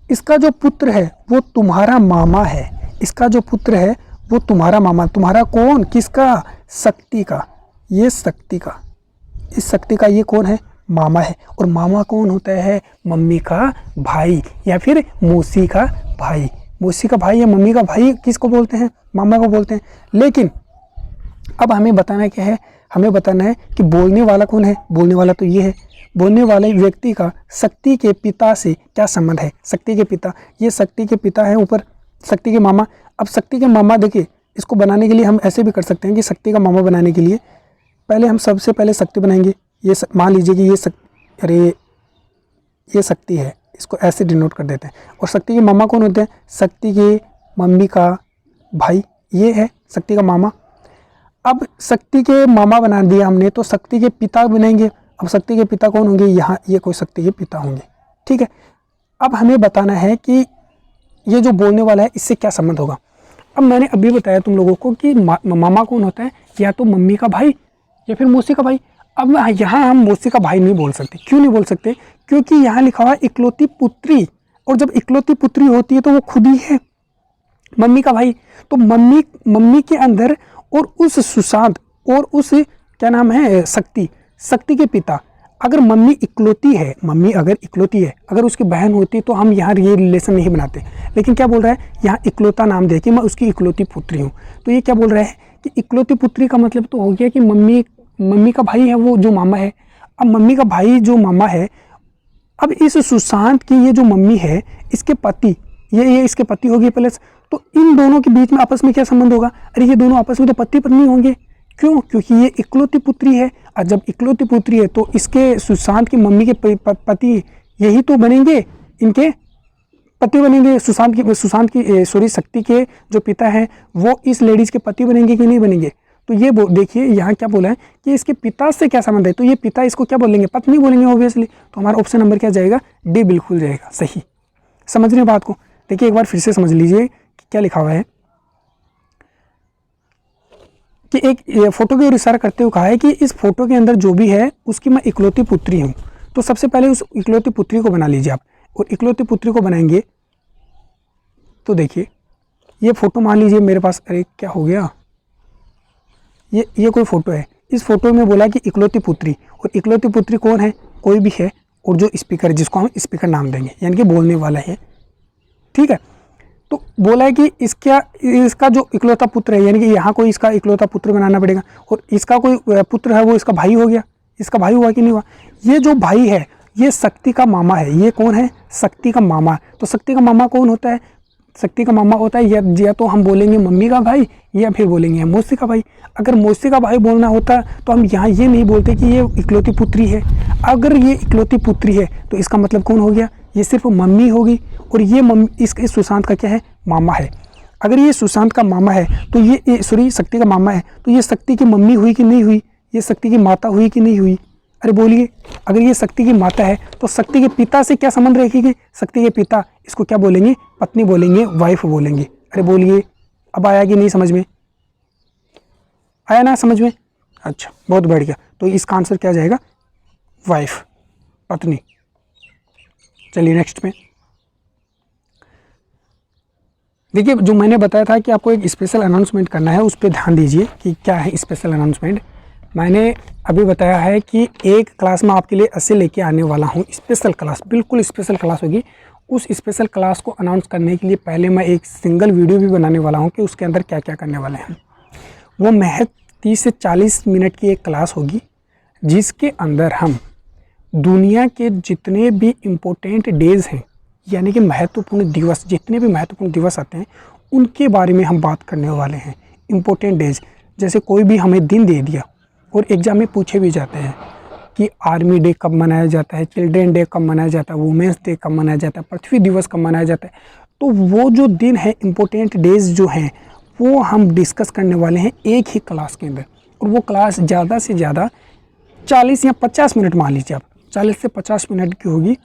इसका जो पुत्र है वो तुम्हारा मामा है। इसका जो पुत्र है वो तुम्हारा मामा। तुम्हारा कौन? किसका? शक्ति का। ये शक्ति का, इस शक्ति का ये कौन है? मामा है। और मामा कौन होता है? मम्मी का भाई, या फिर मौसी का भाई। मौसी का भाई या मम्मी का भाई किसको बोलते हैं? मामा को बोलते हैं। लेकिन अब हमें बताना क्या है? हमें बताना है कि बोलने वाला कौन है? बोलने वाला तो ये है। बोलने वाले व्यक्ति का शक्ति के पिता से क्या संबंध है? शक्ति के पिता, ये शक्ति के पिता हैं ऊपर, शक्ति के मामा। अब शक्ति के मामा, देखिए, इसको बनाने के लिए हम ऐसे भी कर सकते हैं कि शक्ति का मामा बनाने के लिए पहले हम सबसे पहले शक्ति बनाएंगे। ये मान लीजिए कि ये शक्ति है, इसको ऐसे डिनोट कर देते हैं। और शक्ति के मामा कौन होते हैं? शक्ति के मम्मी का भाई, ये है शक्ति का मामा। अब शक्ति के मामा बना दिया हमने, तो शक्ति के पिता बनेंगे। अब शक्ति के पिता कौन होंगे? यहाँ ये कोई शक्ति के पिता होंगे। ठीक है। अब हमें बताना है कि ये जो बोलने वाला है इससे क्या संबंध होगा। अब मैंने अभी बताया तुम लोगों को कि मामा कौन होता है? या तो मम्मी का भाई या फिर मौसी का भाई। अब यहाँ हम मौसी का भाई नहीं बोल सकते। क्यों नहीं बोल सकते? क्योंकि यहाँ लिखा हुआ है इकलौती पुत्री, और जब इकलौती पुत्री होती है तो वो खुद ही है मम्मी का भाई। तो मम्मी के अंदर, और उस सुशांत, और उस क्या नाम है, शक्ति के पिता, अगर मम्मी इकलौती है, मम्मी अगर इकलौती है, अगर उसकी बहन होती तो हम यहाँ ये रिलेशन नहीं बनाते। लेकिन क्या बोल रहा है यहाँ? इकलौता नाम दे कि मैं उसकी इकलौती पुत्री हूँ। तो ये क्या बोल रहा है कि इकलौती पुत्री का मतलब तो हो गया कि मम्मी का भाई है वो जो मामा है। अब मम्मी का भाई जो मामा है, अब इस सुशांत की ये जो मम्मी है, इसके पति, ये इसके पति होगी प्लस, तो इन दोनों के बीच में आपस में क्या संबंध होगा? अरे ये दोनों आपस में तो पति पत्नी होंगे। क्यों? क्योंकि ये इकलौती पुत्री है, और जब इकलौती पुत्री है तो इसके सुशांत की मम्मी के पति यही तो बनेंगे, इनके पति बनेंगे। शक्ति के जो पिता हैं वो इस लेडीज़ के पति बनेंगे कि नहीं बनेंगे? तो ये देखिए यहाँ क्या बोला है कि इसके पिता से क्या संबंध है, तो ये पिता इसको क्या बोलेंगे? पत्नी बोलेंगे ऑब्वियसली। तो हमारा ऑप्शन नंबर क्या जाएगा? डी बिल्कुल जाएगा सही। समझ रहे हैं बात को? देखिए एक बार फिर से समझ लीजिए कि क्या लिखा हुआ है कि एक फोटो की ओर इशारा करते हुए कहा है कि इस फोटो के अंदर जो भी है उसकी मैं इकलौती पुत्री हूँ। तो सबसे पहले उस इकलौती पुत्री को बना लीजिए आप, और इकलौती पुत्री को बनाएंगे तो देखिए ये फ़ोटो मान लीजिए मेरे पास। अरे क्या हो गया? ये कोई फ़ोटो है। इस फोटो में बोला कि इकलौती पुत्री, और इकलौती पुत्री कौन है? कोई भी है, और जो स्पीकर, जिसको हम स्पीकर नाम देंगे, यानी कि बोलने वाला है। ठीक है। तो बोला है कि इसका जो इकलौता पुत्र है, यानी कि यहाँ कोई इसका इकलौता पुत्र बनाना पड़ेगा, और इसका कोई पुत्र है वो इसका भाई हो गया। इसका भाई हुआ कि नहीं हुआ? ये जो भाई है ये शक्ति का मामा है। ये कौन है? शक्ति का मामा। तो शक्ति का मामा कौन होता है? शक्ति का मामा होता है या तो हम बोलेंगे मम्मी का भाई, या फिर बोलेंगे मौसी का भाई। अगर मौसी का भाई बोलना होता तो हम यहाँ ये नहीं बोलते कि ये इकलौती पुत्री है। अगर ये इकलौती पुत्री है तो इसका मतलब कौन हो गया? ये सिर्फ मम्मी होगी, और ये इस सुशांत का क्या है? मामा है। अगर ये सुशांत का मामा है तो ये सॉरी शक्ति का मामा है तो ये शक्ति की मम्मी हुई कि नहीं हुई, ये शक्ति की माता हुई कि नहीं हुई? अरे बोलिए, अगर ये शक्ति की माता है तो शक्ति के पिता से क्या संबंध रखेंगे? शक्ति के पिता, इसको क्या बोलेंगे? पत्नी बोलेंगे, वाइफ बोलेंगे। अरे बोलिए, अब आया कि नहीं समझ में? आया ना समझ में? अच्छा, बहुत बढ़िया। तो इसका आंसर क्या जाएगा? वाइफ, पत्नी। चलिए नेक्स्ट में देखिए, जो मैंने बताया था कि आपको एक स्पेशल अनाउंसमेंट करना है, उस पर ध्यान दीजिए कि क्या है स्पेशल अनाउंसमेंट। मैंने अभी बताया है कि एक क्लास में आपके लिए ऐसे लेके आने वाला हूँ, स्पेशल क्लास, बिल्कुल स्पेशल क्लास होगी। उस स्पेशल क्लास को अनाउंस करने के लिए पहले मैं एक सिंगल वीडियो भी बनाने वाला हूँ कि उसके अंदर क्या क्या करने वाले हैं। वो महज 30 से 40 मिनट की एक क्लास होगी, जिसके अंदर हम दुनिया के जितने भी इम्पोर्टेंट डेज़ हैं, यानी कि महत्वपूर्ण दिवस, जितने भी महत्वपूर्ण दिवस आते हैं उनके बारे में हम बात करने वाले हैं। इम्पोर्टेंट डेज, जैसे कोई भी हमें दिन दे दिया और एग्ज़ाम में पूछे भी जाते हैं कि आर्मी डे कब मनाया जाता है, चिल्ड्रेन डे कब मनाया जाता है, वुमेंस डे कब मनाया जाता है, पृथ्वी दिवस कब मनाया जाता है। तो वो जो दिन है, इम्पोर्टेंट डेज जो हैं, वो हम डिस्कस करने वाले हैं एक ही क्लास के अंदर। और वो क्लास ज़्यादा से ज़्यादा 40 या 50 मिनट, मान लीजिए आप 40 से 50 मिनट की होगी।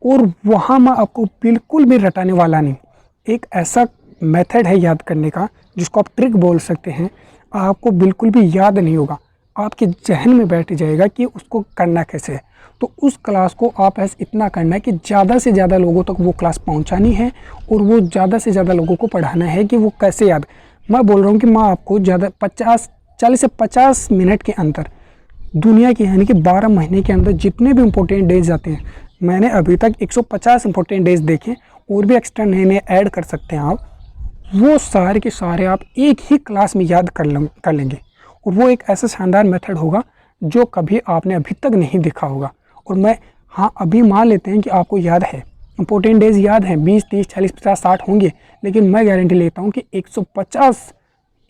और वहाँ मैं आपको बिल्कुल भी रटाने वाला नहीं, एक ऐसा मेथड है याद करने का जिसको आप ट्रिक बोल सकते हैं, आपको बिल्कुल भी याद नहीं होगा, आपके जहन में बैठ जाएगा कि उसको करना कैसे है। तो उस क्लास को आप ऐसे इतना करना है कि ज़्यादा से ज़्यादा लोगों तक वो क्लास पहुँचानी है और वो ज़्यादा से ज़्यादा लोगों को पढ़ाना है कि वो कैसे याद। मैं बोल रहा हूँ कि मैं आपको ज़्यादा 40 से 50 मिनट के अंदर दुनिया के, यानी कि 12 महीने के अंदर जितने भी इम्पोर्टेंट डेज आते हैं, मैंने अभी तक 150 इम्पोर्टेंट डेज देखे, और भी एक्स्ट्रा नए नए ऐड कर सकते हैं आप, वो सारे के सारे आप एक ही क्लास में याद कर लेंगे। और वो एक ऐसा शानदार मेथड होगा जो कभी आपने अभी तक नहीं देखा होगा। और मैं, हाँ, अभी मान लेते हैं कि आपको याद है, इम्पोर्टेंट डेज याद हैं, 20, 30, 40, 50, 60 होंगे, लेकिन मैं गारंटी लेता हूँ कि 150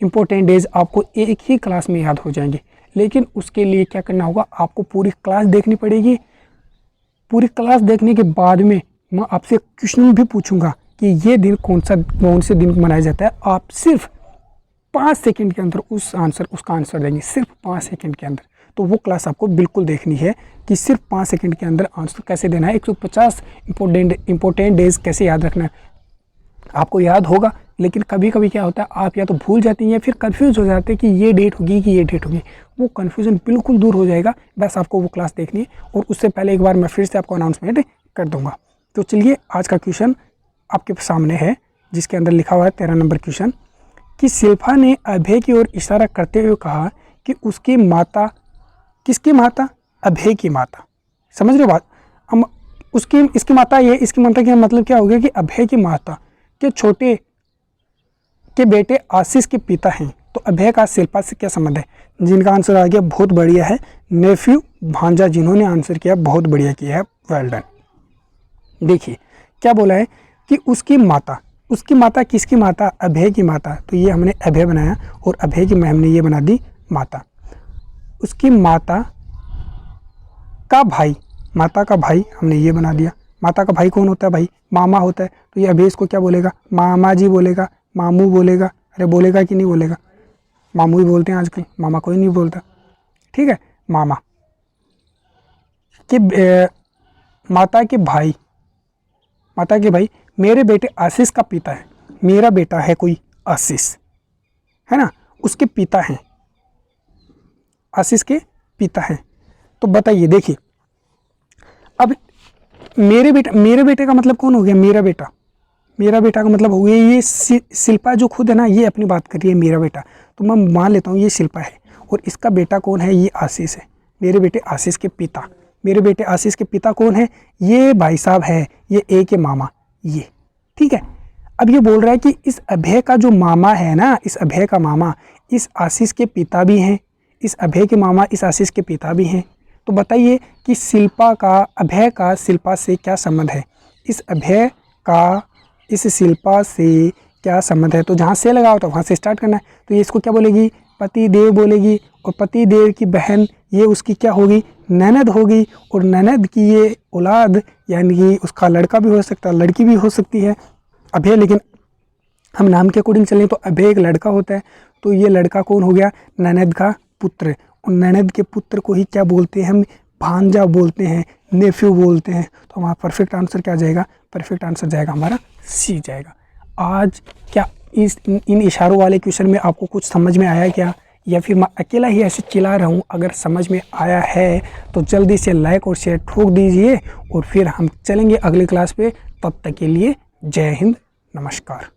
इम्पोर्टेंट डेज आपको एक ही क्लास में याद हो जाएंगे। लेकिन उसके लिए क्या करना होगा, आपको पूरी क्लास देखनी पड़ेगी। पूरी क्लास देखने के बाद में मैं आपसे क्वेश्चन भी पूछूंगा कि ये दिन कौन से दिन मनाया जाता है। आप सिर्फ 5 सेकंड के अंदर उसका आंसर देंगे, सिर्फ 5 सेकंड के अंदर। तो वो क्लास आपको बिल्कुल देखनी है कि सिर्फ 5 सेकंड के अंदर आंसर कैसे देना है, 150 इम्पोर्टेंट डेज कैसे याद रखना है। आपको याद होगा, लेकिन कभी कभी क्या होता है, आप या तो भूल जाते हैं या फिर कंफ्यूज हो जाते हैं कि ये डेट होगी कि ये डेट होगी। वो कन्फ्यूज़न बिल्कुल दूर हो जाएगा, बस आपको वो क्लास देखनी है। और उससे पहले एक बार मैं फिर से आपको अनाउंसमेंट कर दूंगा। तो चलिए, आज का क्वेश्चन आपके सामने है, जिसके अंदर लिखा हुआ है 13 नंबर क्वेश्चन, कि शिल्पा ने अभय की ओर इशारा करते हुए कहा कि उसकी माता, किसकी माता? अभय की माता। समझ रहे हो बात? इसकी माता ये, इसकी माता का मतलब क्या हो गया कि अभय की माता के छोटे के बेटे आशीष के पिता हैं। तो अभय का शिल्पा से क्या संबंध है? जिनका आंसर आ गया, बहुत बढ़िया है, नेफ्यू, भांजा। जिन्होंने आंसर किया बहुत बढ़िया किया है, वेल डन। देखिए क्या बोला है कि उसकी माता, उसकी माता किसकी माता? अभय की माता। तो ये हमने अभय बनाया और अभय की हमने ये बना दी माता। उसकी माता का भाई, माता का भाई हमने ये बना दिया। माता का भाई कौन होता है भाई? मामा होता है। तो ये अभय इसको क्या बोलेगा? मामा जी बोलेगा, मामू बोलेगा। अरे बोलेगा कि नहीं बोलेगा? मामू ही बोलते हैं आजकल, मामा कोई नहीं बोलता। ठीक है, मामा के माता के भाई, माता के भाई मेरे बेटे आशीष का पिता है। मेरा बेटा है कोई आशीष, है ना, उसके पिता हैं, आशीष के पिता हैं। तो बताइए, देखिए अब मेरे बेटे का मतलब कौन हो गया? मेरा बेटा। मेरा बेटा का मतलब हो गया ये शिल्पा जो खुद है ना, ये अपनी बात कर रही है मेरा बेटा। तो मैं मान लेता हूँ ये शिल्पा है और इसका बेटा कौन है? ये आशीष है। मेरे बेटे आशीष के पिता, मेरे बेटे आशीष के पिता कौन है? ये भाई साहब है, ये ए के मामा, ये। ठीक है, अब ये बोल रहा है कि इस अभय का जो मामा है ना, इस अभय का मामा इस आशीष के पिता भी हैं, इस अभय के मामा इस आशीष के पिता भी हैं। तो बताइए कि शिल्पा का, अभय का शिल्पा से क्या संबंध है? इस अभय का इस शिल्पा से क्या संबंध है? तो जहाँ से लगा हो तो वहाँ से स्टार्ट करना है। तो ये इसको क्या बोलेगी? पति देव बोलेगी। और पति देव की बहन ये उसकी क्या होगी? ननद होगी। और ननद की ये औलाद, यानी कि उसका लड़का भी हो सकता है, लड़की भी हो सकती है अभय। लेकिन हम नाम के अकॉर्डिंग चलें तो अभय एक लड़का होता है, तो ये लड़का कौन हो गया? ननद का पुत्र। और ननद के पुत्र को ही क्या बोलते हैं हम? भांजा बोलते हैं, नेफ्यू बोलते हैं। तो हमारा परफेक्ट आंसर क्या जाएगा? परफेक्ट आंसर जाएगा हमारा सी जाएगा। आज क्या इन इशारों वाले क्वेश्चन में आपको कुछ समझ में आया क्या, या फिर मैं अकेला ही ऐसे चिल्ला रहा हूँ? अगर समझ में आया है तो जल्दी से लाइक और शेयर ठोक दीजिए, और फिर हम चलेंगे अगली क्लास पे। तब तक के लिए जय हिंद, नमस्कार।